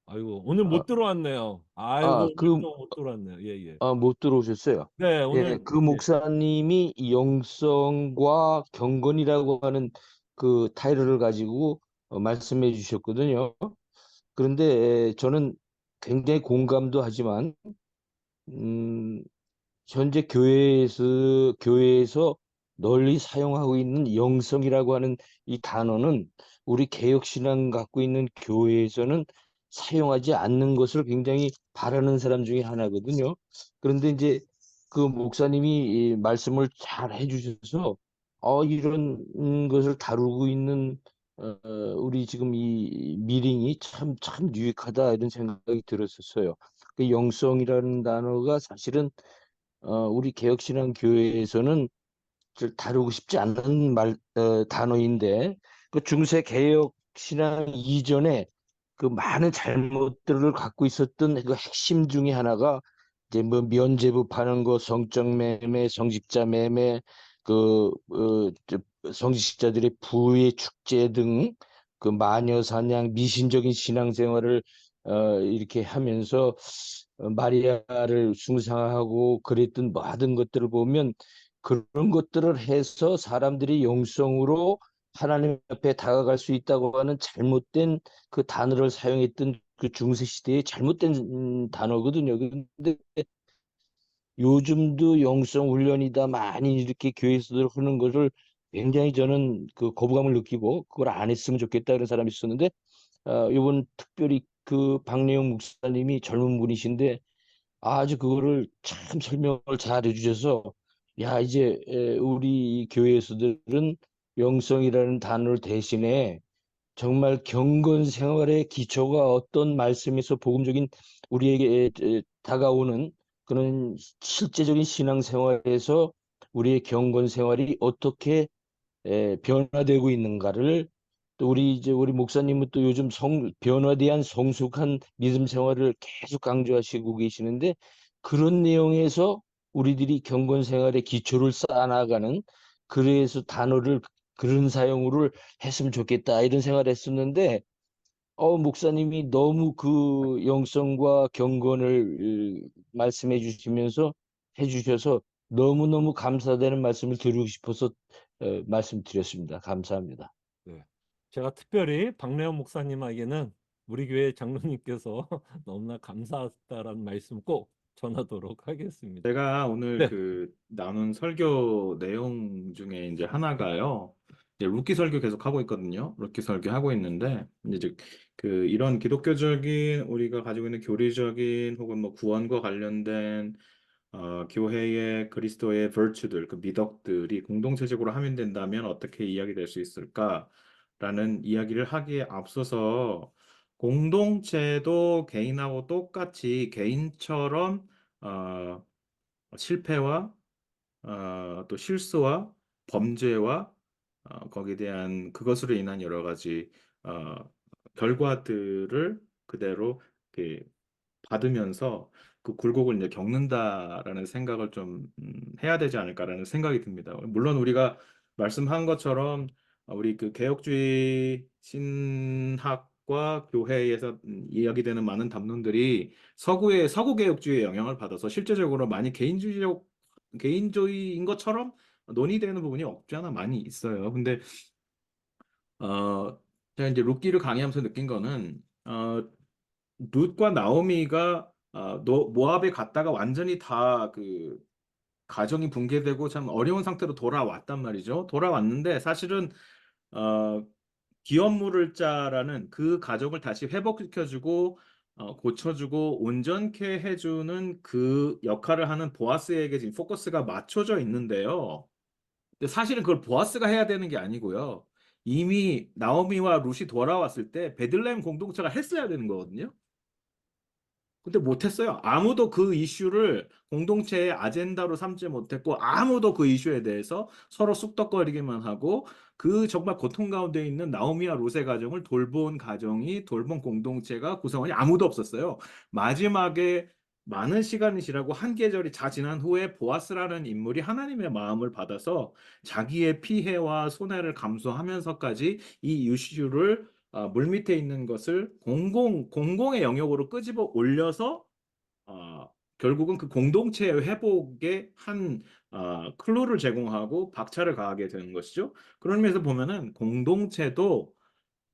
Speaker 1: 아이고, 오늘
Speaker 10: 어,
Speaker 1: 못 들어왔네요. 아이고, 오늘
Speaker 10: 그,
Speaker 1: 또 못 들어왔네요. 예, 예.
Speaker 10: 못 들어오셨어요.
Speaker 1: 네,
Speaker 10: 예,
Speaker 1: 오늘,
Speaker 10: 그 목사님이 영성과 경건이라고 하는 그 타이틀을 가지고 말씀해 주셨거든요. 그런데 저는 굉장히 공감도 하지만, 음, 현재 교회에서 널리 사용하고 있는 영성이라고 하는 이 단어는 우리 개혁신앙 갖고 있는 교회에서는 사용하지 않는 것을 굉장히 바라는 사람 중에 하나거든요. 그런데 이제 그 목사님이 이 말씀을 잘 해주셔서 이런 것을 다루고 있는 우리 지금 이 미링이 참 유익하다 이런 생각이 들었었어요. 그 영성이라는 단어가 사실은 우리 개혁신앙 교회에서는 다루고 싶지 않은 단어인데, 그 중세 개혁신앙 이전에 그 많은 잘못들을 갖고 있었던 그 핵심 중에 하나가 이제 뭐 면죄부 파는 거, 성적 매매, 성직자 매매, 성직자들의 부의 축제 등 그 마녀 사냥, 미신적인 신앙생활을 이렇게 하면서 마리아를 숭상하고 그랬던 모든 것들을 보면, 그런 것들을 해서 사람들이 영성으로 하나님 앞에 다가갈 수 있다고 하는 잘못된 그 단어를 사용했던 그 중세 시대의 잘못된 단어거든요. 근데 요즘도 영성 훈련이다 많이 이렇게 교회에서들 하는 것을 굉장히 저는 그 거부감을 느끼고 그걸 안 했으면 좋겠다 그런 사람이 있었는데, 이번 특별히 그 박래영 목사님이 젊은 분이신데 아주 그거를 참 설명을 잘 해주셔서 야, 이제 우리 교회에서들은 영성이라는 단어를 대신에 정말 경건 생활의 기초가 어떤 말씀에서 복음적인 우리에게 다가오는 그런 실제적인 신앙생활에서 우리의 경건 생활이 어떻게 변화되고 있는가를 또 우리 목사님은 또 요즘 변화대한 성숙한 믿음 생활을 계속 강조하시고 계시는데 그런 내용에서 우리들이 경건 생활의 기초를 쌓아나가는 그래서 단어를 그런 사용을 했으면 좋겠다 이런 생각을 했었는데 목사님이 너무 그 영성과 경건을 말씀해 주시면서 해주셔서 너무너무 감사되는 말씀을 드리고 싶어서 말씀드렸습니다. 감사합니다.
Speaker 1: 네. 제가 특별히 박래원 목사님에게는 우리 교회 장로님께서 너무나 감사하다라는 말씀 꼭 전하도록 하겠습니다.
Speaker 3: 제가 오늘
Speaker 1: 네.
Speaker 3: 그 나눈 설교 내용 중에 이제 하나가요. 이제 루키 설교 계속 하고 있거든요. 루키 설교 하고 있는데 이제 그 이런 기독교적인 우리가 가지고 있는 교리적인 혹은 뭐 구원과 관련된 교회의 그리스도의 virtue들, 그 미덕들이 공동체적으로 함유된다면 어떻게 이야기될 수 있을까라는 이야기를 하기에 앞서서 공동체도 개인하고 똑같이 개인처럼 어, 실패와 또 실수와 범죄와 거기에 대한 그것으로 인한 여러 가지 어, 결과들을 그대로 이렇게 받으면서 그 굴곡을 이제 겪는다라는 생각을 좀 해야 되지 않을까라는 생각이 듭니다. 물론 우리가 말씀한 것처럼 우리 그 개혁주의 신학과 교회에서 이야기되는 많은 담론들이 서구 개혁주의의 영향을 받아서 실제적으로 많이 개인주의인 것처럼 논의되는 부분이 없지 않아 많이 있어요. 근데 제가 이제 룻기를 강의하면서 느낀 거는 룻과 나오미가 모압에 갔다가 완전히 다 그 가정이 붕괴되고 참 어려운 상태로 돌아왔단 말이죠. 돌아왔는데 사실은 어, 기업 물을 자라는 그 가족을 다시 회복시켜주고 고쳐주고 온전케 해주는 그 역할을 하는 보아스에게 지금 포커스가 맞춰져 있는데요. 근데 사실은 그걸 보아스가 해야 되는 게 아니고요. 이미 나오미와 룻이 돌아왔을 때 베들레헴 공동체가 했어야 되는 거거든요. 근데 못했어요. 아무도 그 이슈를 공동체의 아젠다로 삼지 못했고, 아무도 그 이슈에 대해서 서로 쑥덕거리기만 하고, 그 정말 고통 가운데 있는 나오미와 롯의 가정을 돌본 공동체가 구성원이 아무도 없었어요. 마지막에 많은 시간이 지나고 한 계절이 다 지난 후에 보아스라는 인물이 하나님의 마음을 받아서 자기의 피해와 손해를 감수하면서까지 이 이슈를 물밑에 있는 것을 공공의 영역으로 끄집어 올려서 결국은 그 공동체의 회복에 한 클루를 제공하고 박차를 가하게 되는 것이죠. 그런 면에서 보면은 공동체도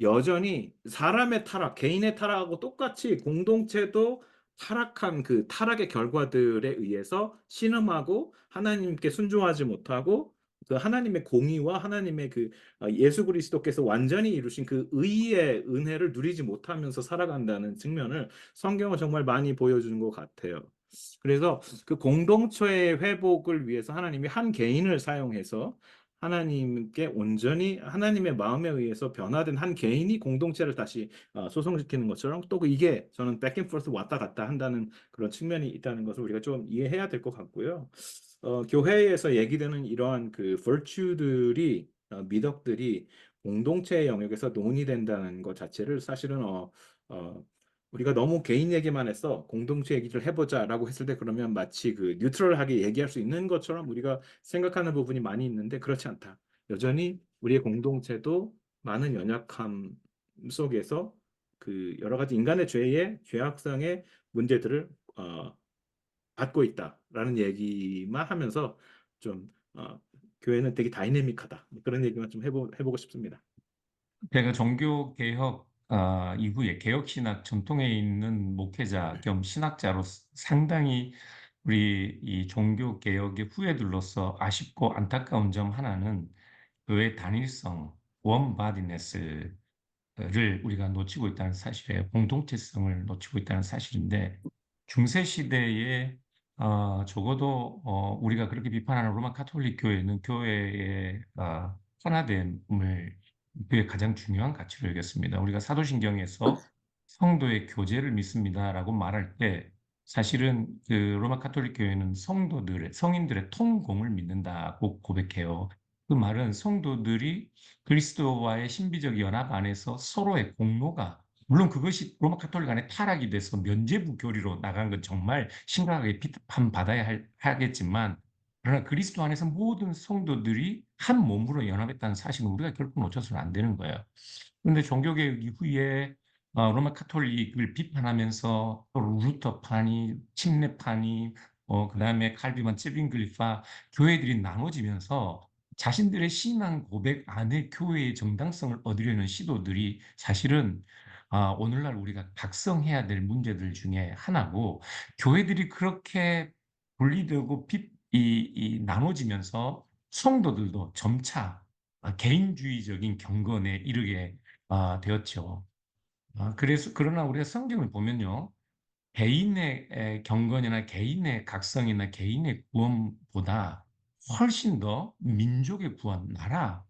Speaker 3: 여전히 사람의 타락, 개인의 타락하고 똑같이 공동체도 타락한 그 타락의 결과들에 의해서 신음하고 하나님께 순종하지 못하고 그 하나님의 공의와 하나님의 그 예수 그리스도께서 완전히 이루신 그 의의 은혜를 누리지 못하면서 살아간다는 측면을 성경은 정말 많이 보여주는 것 같아요. 그래서 그 공동체의 회복을 위해서 하나님이 한 개인을 사용해서 하나님께 온전히 하나님의 마음에 의해서 변화된 한 개인이 공동체를 다시 소송시키는 것처럼 또 이게 저는 백앤포스 왔다 갔다 한다는 그런 측면이 있다는 것을 우리가 좀 이해해야 될 것 같고요. 교회에서 얘기되는 이러한 그 virtue들이 미덕들이 공동체의 영역에서 논의된다는 것 자체를 사실은 우리가 너무 개인 얘기만 해서 공동체 얘기를 해보자라고 했을 때 그러면 마치 그 뉴트럴하게 얘기할 수 있는 것처럼 우리가 생각하는 부분이 많이 있는데 그렇지 않다. 여전히 우리의 공동체도 많은 연약함 속에서 그 여러 가지 인간의 죄악성의 문제들을 받고 있다라는 얘기만 하면서 좀 교회는 되게 다이내믹하다. 그런 얘기만 좀 해보고 싶습니다.
Speaker 8: 제가 종교 개혁 이후에 개혁 신학 전통에 있는 목회자 겸 신학자로 상당히 우리 이 종교 개혁의 후예들로서 아쉽고 안타까운 점 하나는 교회 단일성, 원바디네스를 우리가 놓치고 있다는 사실에 공동체성을 놓치고 있다는 사실인데 중세 시대에 적어도 우리가 그렇게 비판하는 로마 가톨릭 교회는 교회의 하나됨을 교회의 가장 중요한 가치로 여겼습니다. 우리가 사도신경에서 성도의 교제를 믿습니다라고 말할 때 사실은 그 로마 가톨릭 교회는 성인들의 통공을 믿는다고 고백해요. 그 말은 성도들이 그리스도와의 신비적 연합 안에서 서로의 공로가, 물론 그것이 로마 가톨릭 안에 타락이 돼서 면죄부 교리로 나간 건 정말 심각하게 비판받아야 하겠지만, 그러나 그리스도 안에서 모든 성도들이 한 몸으로 연합했다는 사실은 우리가 결코 놓쳐서는 안 되는 거예요. 그런데 종교개혁 이후에 로마 카톨릭을 비판하면서 또 루터파니, 침례파니, 그다음에 칼빈만, 쨉빙글리파 교회들이 나눠지면서 자신들의 신앙 고백 안에 교회의 정당성을 얻으려는 시도들이 사실은 오늘날 우리가 각성해야 될 문제들 중에 하나고, 교회들이 그렇게 분리되고 나눠지면서 성도들도 점차 개인주의적인 경건에 이르게 되었죠. 그러나 우리가 성경을 보면요, 개인의 경건이나 개인의 각성이나 개인의 구원보다 훨씬 더 민족의 구원, 나라,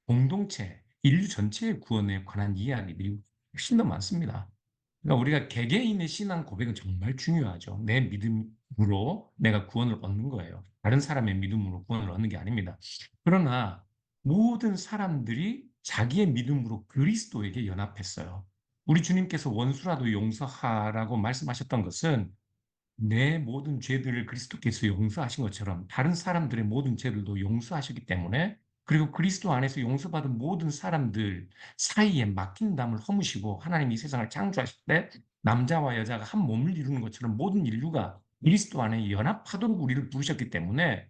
Speaker 8: 공동체, 인류 전체의 구원에 관한 이야기들이 훨씬 더 많습니다. 그러니까 우리가 개개인의 신앙 고백은 정말 중요하죠. 내 믿음으로 내가 구원을 얻는 거예요. 다른 사람의 믿음으로 구원을 얻는 게 아닙니다. 그러나 모든 사람들이 자기의 믿음으로 그리스도에게 연합했어요. 우리 주님께서 원수라도 용서하라고 말씀하셨던 것은 내 모든 죄들을 그리스도께서 용서하신 것처럼 다른 사람들의 모든 죄들도 용서하셨기 때문에, 그리고 그리스도 안에서 용서받은 모든 사람들 사이에 막힌 담을 허무시고 하나님이 이 세상을 창조하실 때 남자와 여자가 한 몸을 이루는 것처럼 모든 인류가 그리스도 안에 연합하도록 우리를 부르셨기 때문에,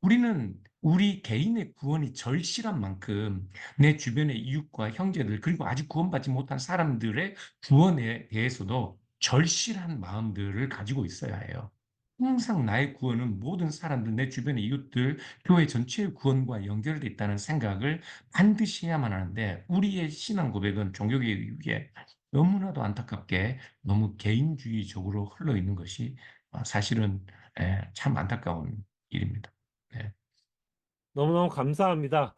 Speaker 8: 우리는 우리 개인의 구원이 절실한 만큼 내 주변의 이웃과 형제들, 그리고 아직 구원받지 못한 사람들의 구원에 대해서도 절실한 마음들을 가지고 있어야 해요. 항상 나의 구원은 모든 사람들, 내 주변의 이웃들, 교회 전체의 구원과 연결되어 있다는 생각을 반드시 해야만 하는데, 우리의 신앙 고백은 종교개혁 이후에 너무나도 안타깝게 너무 개인주의적으로 흘러 있는 것이 사실은 참 안타까운 일입니다. 네.
Speaker 1: 너무너무 감사합니다.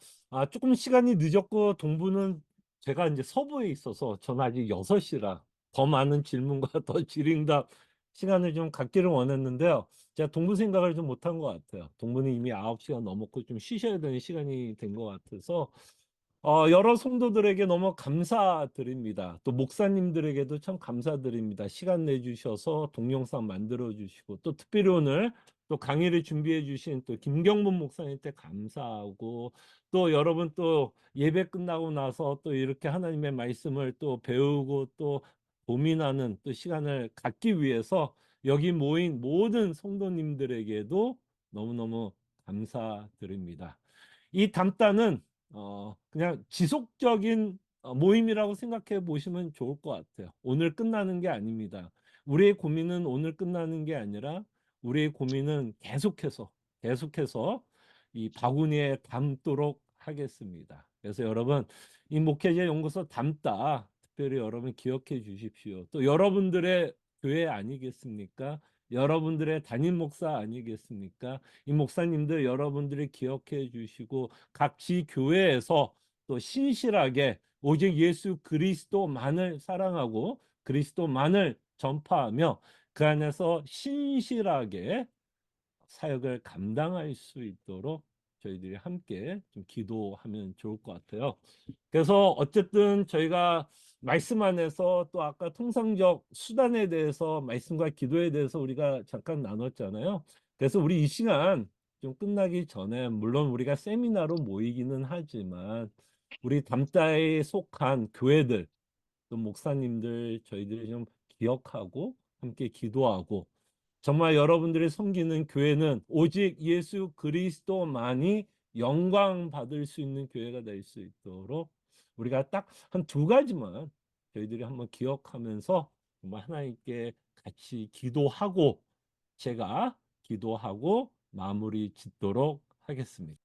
Speaker 1: 조금 시간이 늦었고 동부는 제가 이제 서부에 있어서 저는 아직 6시라 더 많은 질문과 더 질의응답 시간을 좀 갖기를 원했는데요. 제가 동부 생각을 좀 못한 것 같아요. 동부는 이미 9시가 넘었고 좀 쉬셔야 되는 시간이 된 것 같아서 여러 성도들에게 너무 감사드립니다. 또 목사님들에게도 참 감사드립니다. 시간 내주셔서 동영상 만들어 주시고, 또 특별히 오늘 또 강의를 준비해 주신 또 김경문 목사님한테 감사하고, 또 여러분 또 예배 끝나고 나서 또 이렇게 하나님의 말씀을 또 배우고 또 고민하는 또 시간을 갖기 위해서 여기 모인 모든 성도님들에게도 너무너무 감사드립니다. 이 담단은 그냥 지속적인 모임이라고 생각해 보시면 좋을 것 같아요. 오늘 끝나는 게 아닙니다. 우리의 고민은 오늘 끝나는 게 아니라 우리의 고민은 계속해서 이 바구니에 담도록 하겠습니다. 그래서 여러분, 이 목회자 연구소 담다 특별히 여러분 기억해 주십시오. 또 여러분들의 교회 아니겠습니까? 여러분들의 담임 목사 아니겠습니까? 이 목사님들 여러분들이 기억해 주시고 각 지교회에서 또 신실하게 오직 예수 그리스도만을 사랑하고 그리스도만을 전파하며 그 안에서 신실하게 사역을 감당할 수 있도록 저희들이 함께 좀 기도하면 좋을 것 같아요. 그래서 어쨌든 저희가 말씀 안에서 또 아까 통상적 수단에 대해서 말씀과 기도에 대해서 우리가 잠깐 나눴잖아요. 그래서 우리 이 시간 좀 끝나기 전에 물론 우리가 세미나로 모이기는 하지만 우리 담다에 속한 교회들 또 목사님들 저희들이 좀 기억하고 함께 기도하고, 정말 여러분들이 섬기는 교회는 오직 예수 그리스도만이 영광 받을 수 있는 교회가 될 수 있도록 우리가 딱 한 2가지만 저희들이 한번 기억하면서 정말 하나님께 같이 기도하고 제가 기도하고 마무리 짓도록 하겠습니다.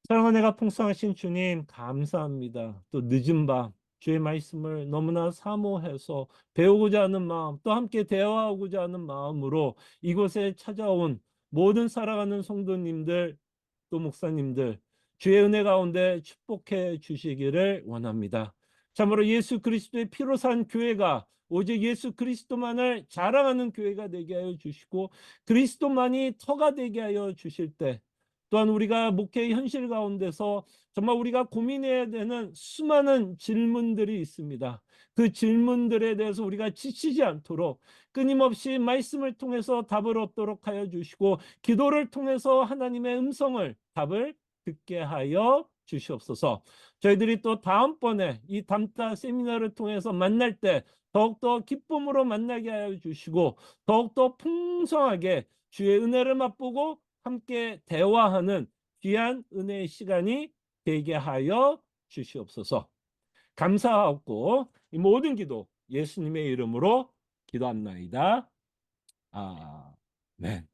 Speaker 1: 사랑하는 내가 풍성하신 주님 감사합니다. 또 늦은 밤 주의 말씀을 너무나 사모해서 배우고자 하는 마음, 또 함께 대화하고자 하는 마음으로 이곳에 찾아온 모든 살아가는 성도님들, 또 목사님들, 주의 은혜 가운데 축복해 주시기를 원합니다. 참으로 예수 그리스도의 피로 산 교회가 오직 예수 그리스도만을 자랑하는 교회가 되게 하여 주시고, 그리스도만이 터가 되게 하여 주실 때, 또한 우리가 목회의 현실 가운데서 정말 우리가 고민해야 되는 수많은 질문들이 있습니다. 그 질문들에 대해서 우리가 지치지 않도록 끊임없이 말씀을 통해서 답을 얻도록 하여 주시고, 기도를 통해서 하나님의 음성을, 답을 듣게 하여 주시옵소서. 저희들이 또 다음번에 이 담다 세미나를 통해서 만날 때 더욱더 기쁨으로 만나게 하여 주시고, 더욱더 풍성하게 주의 은혜를 맛보고 함께 대화하는 귀한 은혜의 시간이 되게 하여 주시옵소서. 감사하고 이 모든 기도 예수님의 이름으로 기도합나이다. 아멘.